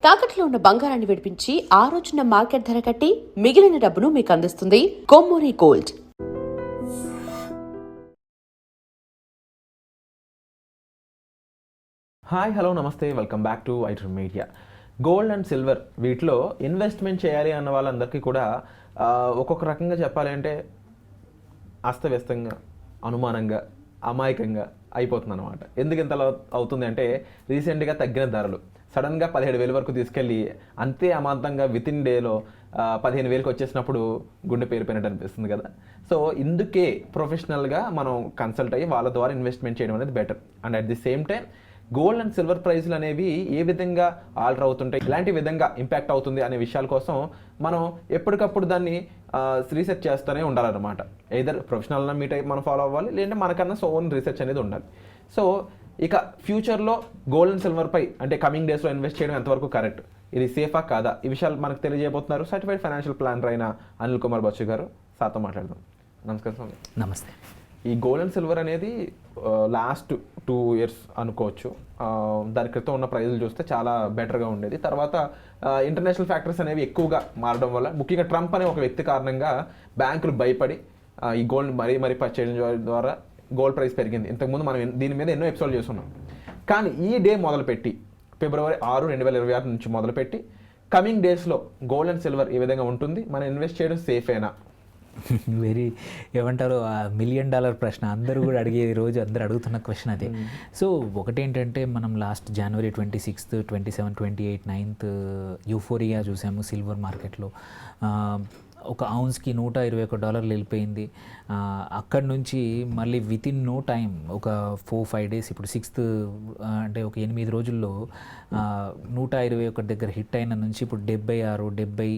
తాకట్లో ఉన్న బంగారాన్ని విడిపించి ఆ రోజున మార్కెట్ ధర కట్టి మిగిలిన డబ్బును మీకు అందిస్తుంది కొమ్మూరి గోల్డ్. హాయ్, హలో, నమస్తే, welcome back to iDream media. Gold and silver వీటిలో ఇన్వెస్ట్మెంట్ చేయాలి అన్న వాళ్ళందరికీ కూడా ఒక్కొక్క రకంగా చెప్పాలి అంటే అస్తవ్యస్తంగా, అనుమానంగా, అమాయకంగా అయిపోతుంది అనమాట. ఎందుకు ఇంత అవుతుంది అంటే రీసెంట్గా తగ్గిన ధరలు సడన్గా 17,000 వరకు తీసుకెళ్ళి అంతే అమాంతంగా విత్ ఇన్ డేలో 15,000కి వచ్చేసినప్పుడు గుండె పేరిపోయినట్టు అనిపిస్తుంది కదా. సో ఇందుకే ప్రొఫెషనల్గా మనం కన్సల్ట్ అయ్యి వాళ్ళ ద్వారా ఇన్వెస్ట్మెంట్ చేయడం అనేది better. And at the same time gold and silver ప్రైస్లు అనేవి ఏ విధంగా ఆల్టర్ అవుతుంటాయి, ఇలాంటి విధంగా ఇంపాక్ట్ అవుతుంది అనే విషయాల కోసం మనం ఎప్పటికప్పుడు దాన్ని రీసెర్చ్ చేస్తూనే ఉండాలన్నమాట. ఎయిదర్ ప్రొఫెషనల్ మీట్ అయ్యి మనం ఫాలో అవ్వాలి, లేదంటే మనకన్నా ఓన్ రీసెర్చ్ అనేది ఉండాలి. సో ఇక ఫ్యూచర్లో గోల్డ్ అండ్ సిల్వర్పై అంటే కమింగ్ డేస్లో ఇన్వెస్ట్ చేయడం ఎంతవరకు కరెక్ట్, ఇది సేఫా కాదా, ఈ విషయాలు మనకు తెలియజేయబోతున్నారు సర్టిఫైడ్ ఫైనాన్షియల్ ప్లానర్ అయిన అనిల్ కుమార్ బచ్చు గారు. సార్తో మాట్లాడదాం. నమస్కారం స్వామి. నమస్తే. ఈ గోల్డ్ అండ్ సిల్వర్ అనేది లాస్ట్ 2 years అనుకోవచ్చు. దాని క్రితం ఉన్న ప్రైజులు చూస్తే చాలా బెటర్గా ఉండేది. తర్వాత ఇంటర్నేషనల్ ఫ్యాక్టర్స్ అనేవి ఎక్కువగా మారడం వల్ల, ముఖ్యంగా ట్రంప్ అనే ఒక వ్యక్తి కారణంగా బ్యాంకులు భయపడి ఈ గోల్డ్ మరీ పర్చేజ్ చేయడం ద్వారా గోల్డ్ ప్రైస్ పెరిగింది. ఇంతకుముందు మనం దీని మీద ఎన్నో ఎపిసోడ్ చేస్తున్నాం. కానీ ఈ డే మొదలుపెట్టి February 6, 2026 నుంచి మొదలుపెట్టి కమింగ్ డేస్లో గోల్డ్ అండ్ సిల్వర్ ఏ విధంగా ఉంటుంది, మనం ఇన్వెస్ట్ చేయడం సేఫేనా? వెరీ ఏమంటారు $1 million ప్రశ్న, అందరూ కూడా అడిగే రోజు అందరూ అడుగుతున్న క్వశ్చన్ అదే. సో ఒకటేంటంటే మనం last January 26th, 27th, 28th, 9th euphoria చూసాము సిల్వర్ మార్కెట్లో. ఒక ఔన్స్కి $121 వెళ్ళిపోయింది. అక్కడి నుంచి మళ్ళీ విత్ ఇన్ నో టైం ఒక 4-5 days, ఇప్పుడు 6th అంటే ఒక 8 రోజుల్లో 121 దగ్గర హిట్ అయిన నుంచి ఇప్పుడు 76-70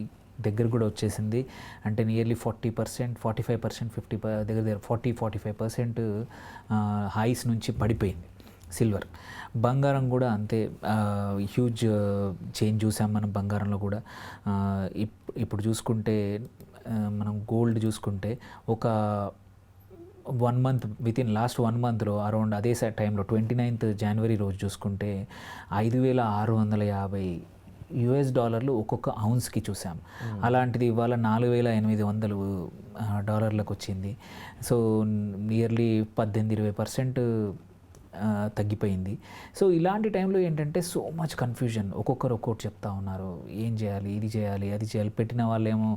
దగ్గర కూడా వచ్చేసింది. అంటే నియర్లీ 40%, 45%, 50 దగ్గర 40-45% హైస్ నుంచి పడిపోయింది సిల్వర్. బంగారం కూడా అంతే హ్యూజ్ చేంజ్ చూసాం మనం బంగారంలో కూడా. ఇప్పుడు చూసుకుంటే మనం గోల్డ్ చూసుకుంటే ఒక 1 month, విత్ ఇన్ లాస్ట్ 1 monthలో అరౌండ్ అదే టైంలో 29th January రోజు చూసుకుంటే $5,650 ఒక్కొక్క ఔన్స్కి చూసాం. అలాంటిది ఇవాళ $4,800 వచ్చింది. సో నియర్లీ 18-20% తగ్గిపోయింది. సో ఇలాంటి టైంలో ఏంటంటే సో మచ్ కన్ఫ్యూజన్, ఒక్కొక్కరు ఒక్కొక్కటి చెప్తా ఉన్నారు, ఏం చేయాలి, ఇది చేయాలి, అది చేయాలి. పెట్టిన వాళ్ళు ఏమో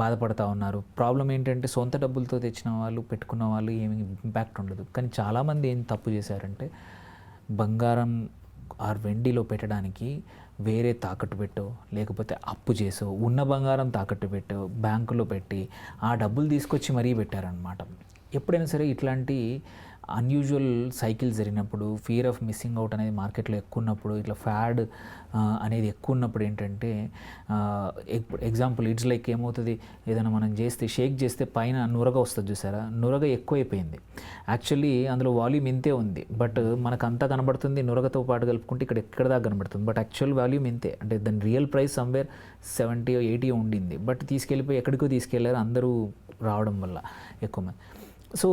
బాధపడతా ఉన్నారు. ప్రాబ్లం ఏంటంటే సొంత డబ్బులతో తెచ్చిన వాళ్ళు, పెట్టుకున్న వాళ్ళు ఏమి ఇంపాక్ట్ ఉండదు. కానీ చాలామంది ఏం తప్పు చేశారంటే బంగారం ఆర్ వెండిలో పెట్టడానికి వేరే తాకట్టు పెట్టో, లేకపోతే అప్పు చేసో, ఉన్న బంగారం తాకట్టు పెట్టో, బ్యాంకులో పెట్టి ఆ డబ్బులు తీసుకొచ్చి మరీ పెట్టారనమాట. ఎప్పుడైనా సరే ఇట్లాంటి అన్యూజువల్ సైకిల్ జరిగినప్పుడు, ఫియర్ ఆఫ్ మిస్సింగ్ అవుట్ అనేది మార్కెట్లో ఎక్కువ ఉన్నప్పుడు, ఇట్లా ఫ్యాడ్ అనేది ఎక్కువ ఉన్నప్పుడు ఏంటంటే ఎగ్జాంపుల్ ఇట్స్ లైక్ ఏమవుతుంది, ఏదైనా మనం షేక్ చేస్తే పైన నురగ వస్తుంది చూసారా, నురగ ఎక్కువైపోయింది. యాక్చువల్లీ అందులో వాల్యూమ్ ఇంతే ఉంది, బట్ మనకు అంతా కనబడుతుంది, నురగతో పాటు కలుపుకుంటే ఎక్కడ దాకా కనబడుతుంది. బట్ యాక్చువల్ వాల్యూమ్ ఇంతే, అంటే దాని రియల్ ప్రైస్ సమ్వేర్ 70-80 ఉండింది. బట్ తీసుకెళ్ళిపోయి ఎక్కడికో తీసుకెళ్లారు అందరూ రావడం వల్ల ఎక్కువ మంది. సో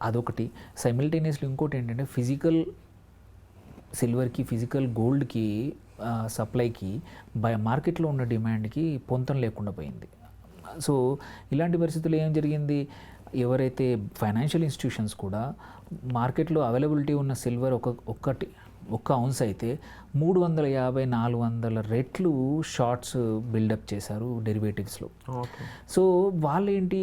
అదొకటి. సైమిల్టేనియస్లీ ఇంకోటి ఏంటంటే ఫిజికల్ సిల్వర్కి, ఫిజికల్ గోల్డ్కి సప్లైకి మార్కెట్లో ఉన్న డిమాండ్కి పొంతం లేకుండా పోయింది. సో ఇలాంటి పరిస్థితుల్లో ఏం జరిగింది, ఎవరైతే ఫైనాన్షియల్ ఇన్స్టిట్యూషన్స్ కూడా మార్కెట్లో అవైలబిలిటీ ఉన్న సిల్వర్ ఒక్క ఔన్స్ అయితే 350-400 రెట్లు షార్ట్స్ బిల్డప్ చేశారు డెరివేటివ్స్లో. సో వాళ్ళేంటి,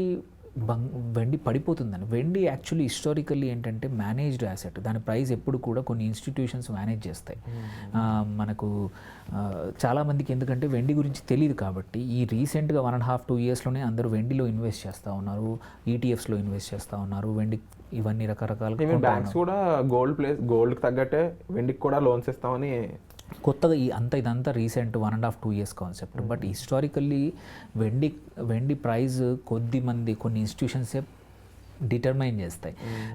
వెండి పడిపోతుందని. వెండి యాక్చువల్లీ హిస్టారికల్లీ ఏంటంటే మేనేజ్డ్ యాసెట్, దాని ప్రైస్ ఎప్పుడు కూడా కొన్ని ఇన్స్టిట్యూషన్స్ మేనేజ్ చేస్తాయి. మనకు చాలామందికి ఎందుకంటే వెండి గురించి తెలియదు కాబట్టి ఈ రీసెంట్గా 1.5-2 yearsలోనే అందరూ వెండిలో ఇన్వెస్ట్ చేస్తూ ఉన్నారు, ETFస్లో ఇన్వెస్ట్ చేస్తూ ఉన్నారు. వెండి ఇవన్నీ రకరకాల బ్యాంక్స్ కూడా గోల్డ్కి తగ్గట్టే వెండికి కూడా లోన్స్ ఇస్తామని కొత్తగా ఇదంతా recent 1.5-2 years concept. But historically వెండి ప్రైస్ కొన్ని ఇన్స్టిట్యూషన్సే డిటర్మైన్ చేస్తాయి.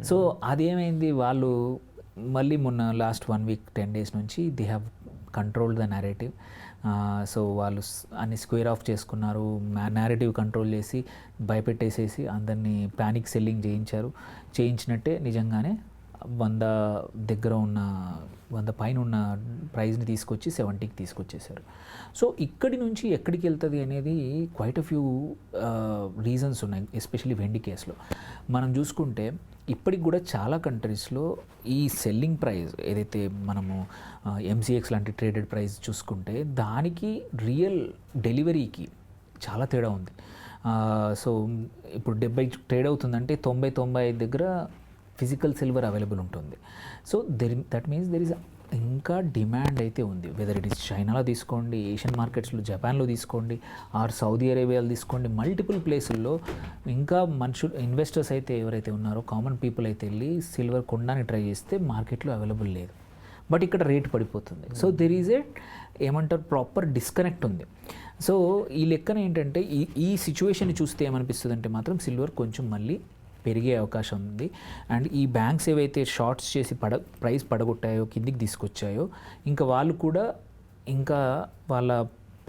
సో అదేమైంది, వాళ్ళు మళ్ళీ మొన్న లాస్ట్ 1 week 10 days నుంచి they have controlled the narrative. So వాళ్ళు అన్ని స్క్వేర్ ఆఫ్ చేసుకున్నారు, నేరేటివ్ కంట్రోల్ చేసి భయపెట్టేసేసి అందరినీ ప్యానిక్ సెల్లింగ్ చేయించినట్టే నిజంగానే 100 దగ్గర ఉన్న 100 పైన ఉన్న ప్రైస్ని తీసుకొచ్చి 70కి తీసుకొచ్చేసారు. సో ఇక్కడి నుంచి ఎక్కడికి వెళ్తుంది అనేది క్వైట్ అ ఫ్యూ రీజన్స్ ఉన్నాయి, ఎస్పెషల్లీ వెండి కేసులో. మనం చూసుకుంటే ఇప్పటికి కూడా చాలా కంట్రీస్లో ఈ సెల్లింగ్ ప్రైస్ ఏదైతే మనము ఎంసీఎక్స్ లాంటి ట్రేడెడ్ ప్రైస్ చూసుకుంటే దానికి రియల్ డెలివరీకి చాలా తేడా ఉంది. సో ఇప్పుడు 70 ట్రేడ్ అవుతుందంటే 90-95 దగ్గర ఫిజికల్ సిల్వర్ అవైలబుల్ ఉంటుంది. So that means there is ఇంకా డిమాండ్ అయితే ఉంది. వెదర్ ఇట్ ఈస్ చైనాలో తీసుకోండి, ఏషియన్ మార్కెట్స్లో జపాన్లో తీసుకోండి, ఆర్ సౌదీ అరేబియాలో తీసుకోండి, మల్టిపుల్ ప్లేసుల్లో ఇంకా ఇన్వెస్టర్స్ అయితే ఎవరైతే ఉన్నారో, కామన్ పీపుల్ అయితే వెళ్ళి సిల్వర్ కొనడానికి ట్రై చేస్తే మార్కెట్లో అవైలబుల్ లేదు, బట్ ఇక్కడ రేట్ పడిపోతుంది. సో దెర్ ఈజ్ ఏమంటారు ప్రాపర్ డిస్కనెక్ట్ ఉంది. సో ఈ లెక్కన ఏంటంటే ఈ సిచ్యువేషన్ చూస్తే ఏమనిపిస్తుంది అంటే మాత్రం సిల్వర్ కొంచెం మళ్ళీ పెరిగే అవకాశం ఉంది. అండ్ ఈ బ్యాంక్స్ ఏవైతే షార్ట్స్ చేసి ప్రైస్ పడగొట్టాయో, కిందికి తీసుకొచ్చాయో, ఇంకా వాళ్ళు కూడా ఇంకా వాళ్ళ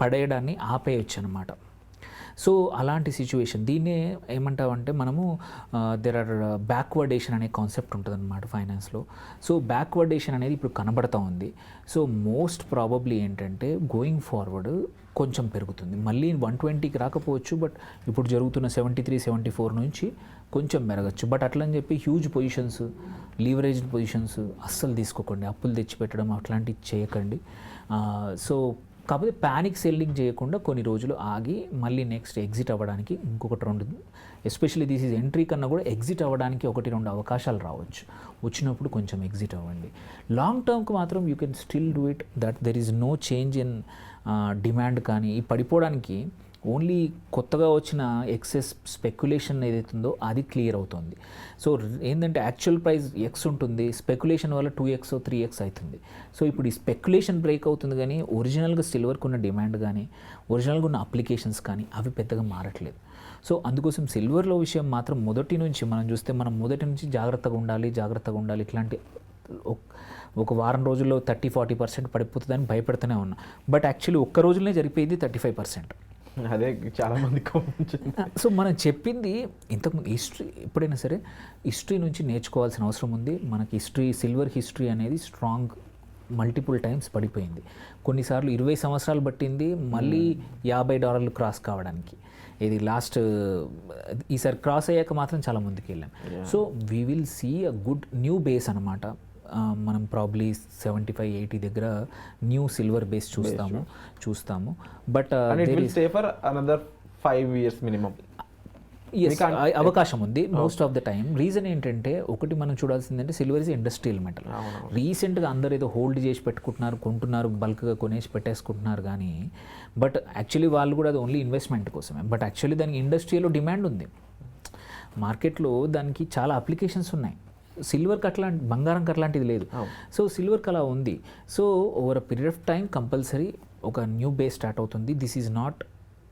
పడేయడాన్ని ఆపేయచ్చు అనమాట. సో అలాంటి సిచ్యువేషన్, దీన్నే ఏమంటామంటే మనము దెర్ ఆర్ బ్యాక్వర్డేషన్ అనే కాన్సెప్ట్ ఉంటుంది అనమాట ఫైనాన్స్లో. సో బ్యాక్వర్డేషన్ అనేది ఇప్పుడు కనబడతా ఉంది. సో మోస్ట్ ప్రాబబ్లీ ఏంటంటే గోయింగ్ ఫార్వర్డ్ కొంచెం పెరుగుతుంది. మళ్ళీ 120కి రాకపోవచ్చు, బట్ ఇప్పుడు జరుగుతున్న 73-74 నుంచి కొంచెం పెరగచ్చు. బట్ అట్లని చెప్పి హ్యూజ్ పొజిషన్స్, లీవరేజ్డ్ పొజిషన్స్ అస్సలు తీసుకోకండి. అప్పులు తెచ్చిపెట్టడం అట్లాంటివి చేయకండి. సో కాకపోతే ప్యానిక్ సెల్లింగ్ చేయకుండా కొన్ని రోజులు ఆగి మళ్ళీ నెక్స్ట్ ఎగ్జిట్ అవ్వడానికి ఇంకొకటి 2, ఎస్పెషల్లీ దిస్ ఈజ్ ఎంట్రీ కన్నా కూడా ఎగ్జిట్ అవ్వడానికి 1-2 అవకాశాలు రావచ్చు. వచ్చినప్పుడు కొంచెం ఎగ్జిట్ అవ్వండి. లాంగ్ టర్మ్కి మాత్రం you can still do it. That there is no change in demand. కానీ ఈ పడిపోవడానికి ఓన్లీ కొత్తగా వచ్చిన ఎక్సెస్ స్పెక్యులేషన్ ఏదైతే ఉందో అది క్లియర్ అవుతుంది. సో ఏంటంటే యాక్చువల్ ప్రైస్ ఎక్స్ ఉంటుంది, స్పెక్యులేషన్ వల్ల 2x 3x అవుతుంది. సో ఇప్పుడు ఈ స్పెక్యులేషన్ బ్రేక్ అవుతుంది, కానీ ఒరిజినల్గా సిల్వర్కి ఉన్న డిమాండ్ కానీ ఒరిజినల్గా ఉన్న అప్లికేషన్స్ కానీ అవి పెద్దగా మారట్లేదు. సో అందుకోసం సిల్వర్లో విషయం మాత్రం మొదటి నుంచి మనం చూస్తే మనం మొదటి నుంచి జాగ్రత్తగా ఉండాలి. ఇట్లాంటి ఒక వారం రోజుల్లో 30-40% పడిపోతుందని భయపడుతూనే ఉన్నా, బట్ యాక్చువల్లీ ఒక్క రోజులోనే జరిపోయింది 35%. అదే చాలా మంది. సో మనం చెప్పింది ఇంతకుముందు ఎప్పుడైనా సరే హిస్టరీ నుంచి నేర్చుకోవాల్సిన అవసరం ఉంది. మనకి సిల్వర్ హిస్టరీ అనేది స్ట్రాంగ్ మల్టిపుల్ టైమ్స్ పడిపోయింది. కొన్నిసార్లు 20 సంవత్సరాలు పట్టింది మళ్ళీ $50 క్రాస్ కావడానికి. ఇది లాస్ట్ ఈసారి క్రాస్ అయ్యాక మాత్రం చాలా ముందుకు వెళ్ళాం. So we will see a good new base అనమాట. మనం ప్రాబ్లీ 75-80 దగ్గర న్యూ సిల్వర్ బేస్ చూస్తాము. But for another 5 years minimum అవకాశం ఉంది most of the time. Reason ఏంటంటే ఒకటి మనం చూడాల్సిందంటే సిల్వర్ ఇస్ ఇండస్ట్రియల్ మెటల్. రీసెంట్గా అందరూ ఏదో హోల్డ్ చేసి పెట్టుకుంటున్నారు, కొంటున్నారు, బల్క్గా కొనేసి పెట్టేసుకుంటున్నారు. కానీ బట్ యాక్చువల్లీ వాళ్ళు కూడా అది ఓన్లీ ఇన్వెస్ట్మెంట్ కోసమే. బట్ యాక్చువల్లీ దానికి ఇండస్ట్రీలో డిమాండ్ ఉంది, మార్కెట్లో దానికి చాలా అప్లికేషన్స్ ఉన్నాయి. సిల్వర్కి అట్లాంటి, బంగారంకి అట్లాంటిది లేదు. సో సిల్వర్కి అలా ఉంది. So over a period of time compulsory ఒక న్యూ బేస్ స్టార్ట్ అవుతుంది. దిస్ ఈజ్ నాట్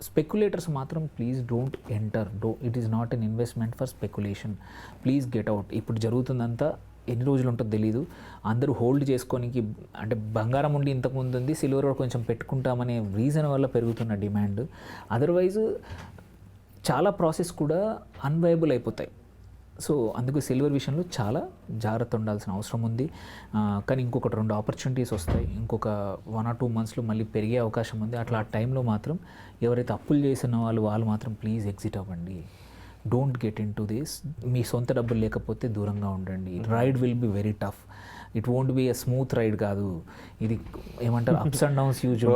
స్పెక్యులేటర్స్ మాత్రం please don't enter. It is not an investment for speculation. Please get out. ఇప్పుడు జరుగుతుందంతా ఎన్ని రోజులు ఉంటుందో తెలీదు. అందరూ హోల్డ్ చేసుకోనికి, అంటే బంగారం ఉండి ఇంతకుముందు ఉంది, సిల్వర్ కూడా కొంచెం పెట్టుకుంటామనే రీజన్ వల్ల పెరుగుతున్న డిమాండ్. అదర్వైజ్ చాలా ప్రాసెస్ కూడా అన్వయబుల్ అయిపోతాయి. సో అందుకు సిల్వర్ విషయంలో చాలా జాగ్రత్త ఉండాల్సిన అవసరం ఉంది. కానీ ఇంకొక 2 ఆపర్చునిటీస్ వస్తాయి. ఇంకొక 1 or 2 monthsలో మళ్ళీ పెరిగే అవకాశం ఉంది. అట్లా ఆ టైంలో మాత్రం ఎవరైతే అప్పులు చేసిన వాళ్ళు మాత్రం ప్లీజ్ ఎగ్జిట్ అవ్వండి. Don't get into this. మీ సొంత డబ్బులు లేకపోతే దూరంగా ఉండండి. Ride will be very tough. It won't be a smooth ride కాదు ఇది. ఏమంటారు, ups and downs use.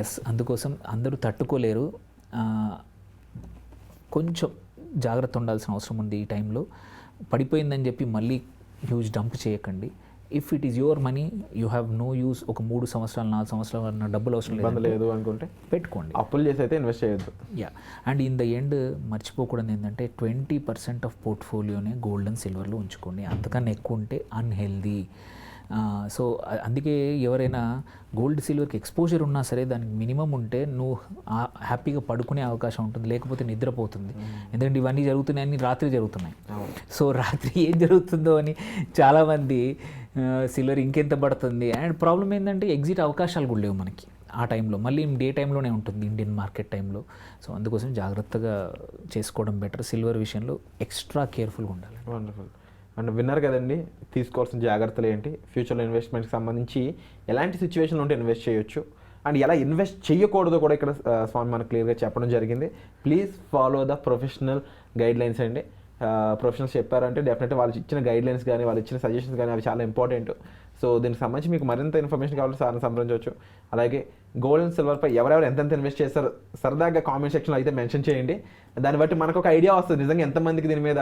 Yes, అందుకోసం అందరూ తట్టుకోలేరు. కొంచెం జాగ్రత్త ఉండాల్సిన అవసరం ఉంది ఈ టైంలో. పడిపోయిందని చెప్పి మళ్ళీ హ్యూజ్ డంప్ చేయకండి. If it is your money you have no use. ఒక 3 సంవత్సరాలు 4 సంవత్సరాలు అన్న డబ్బులు అవసరం లేదు అనుకుంటే పెట్టుకోండి. అప్పులు చేసి అయితే ఇన్వెస్ట్ చేయొద్దు. అండ్ ఇన్ ద ఎండ్ మర్చిపోకూడదు ఏంటంటే 20% ఆఫ్ పోర్ట్ఫోలియోనే గోల్డ్ అండ్ సిల్వర్లో ఉంచుకోండి. అంతకన్నా ఎక్కువ ఉంటే అన్హెల్దీ. సో అందుకే ఎవరైనా గోల్డ్ సిల్వర్కి ఎక్స్పోజర్ ఉన్నా సరే దానికి మినిమం ఉంటే నువ్వు హ్యాపీగా పడుకునే అవకాశం ఉంటుంది, లేకపోతే నిద్రపోతుంది. ఎందుకంటే ఇవన్నీ జరుగుతున్నాయని రాత్రి జరుగుతున్నాయి. సో రాత్రి ఏం జరుగుతుందో అని చాలామంది సిల్వర్ ఇంకెంత పడుతుంది. అండ్ ప్రాబ్లం ఏంటంటే ఎగ్జిట్ అవకాశాలు కూడా లేవు మనకి ఆ టైంలో. మళ్ళీ డే టైంలోనే ఉంటుంది ఇండియన్ మార్కెట్ టైంలో. సో అందుకోసం జాగ్రత్తగా చేసుకోవడం బెటర్. సిల్వర్ విషయంలో ఎక్స్ట్రా కేర్ఫుల్గా ఉండాలి. వండర్ఫుల్. అండ్ విన్నారు కదండి, తీసుకోవాల్సిన జాగ్రత్తలు ఏంటి, ఫ్యూచర్లో ఇన్వెస్ట్మెంట్కి సంబంధించి ఎలాంటి సిచ్యువేషన్లో ఉంటే ఇన్వెస్ట్ చేయొచ్చు అండ్ ఎలా ఇన్వెస్ట్ చేయకూడదు కూడా ఇక్కడ స్వామి మనకు క్లియర్గా చెప్పడం జరిగింది. Please follow the professional guidelines అండి. ప్రొఫెషనల్స్ చెప్పారంటే డెఫినెట్గా వాళ్ళు ఇచ్చిన గైడ్లైన్స్ కానీ వాళ్ళు ఇచ్చిన సజెషన్స్ కానీ అవి చాలా ఇంపార్టెంట్. సో దీనికి సంబంధించి మీకు మరింత ఇన్ఫర్మేషన్ కావాలంటే సార్ని సంప్రదించవచ్చు. అలాగే గోల్డ్ అండ్ సిల్వర్పై ఎవరెవరు ఎంతెంత ఇన్వెస్ట్ చేస్తారో సరదాగా కామెంట్ సెక్షన్లో అయితే మెన్షన్ చేయండి. దాన్ని బట్టి మనకు ఒక ఐడియా వస్తుంది నిజంగా ఎంతమందికి దీని మీద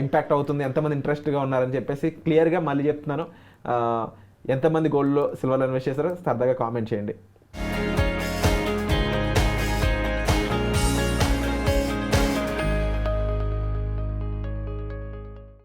ఇంపాక్ట్ అవుతుంది, ఎంతమంది ఇంట్రెస్ట్గా ఉన్నారని చెప్పేసి. క్లియర్గా మళ్ళీ చెప్తున్నాను, ఎంతమంది గోల్డ్లో సిల్వర్లో ఇన్వెస్ట్ చేస్తారో సరదాగా కామెంట్ చేయండి.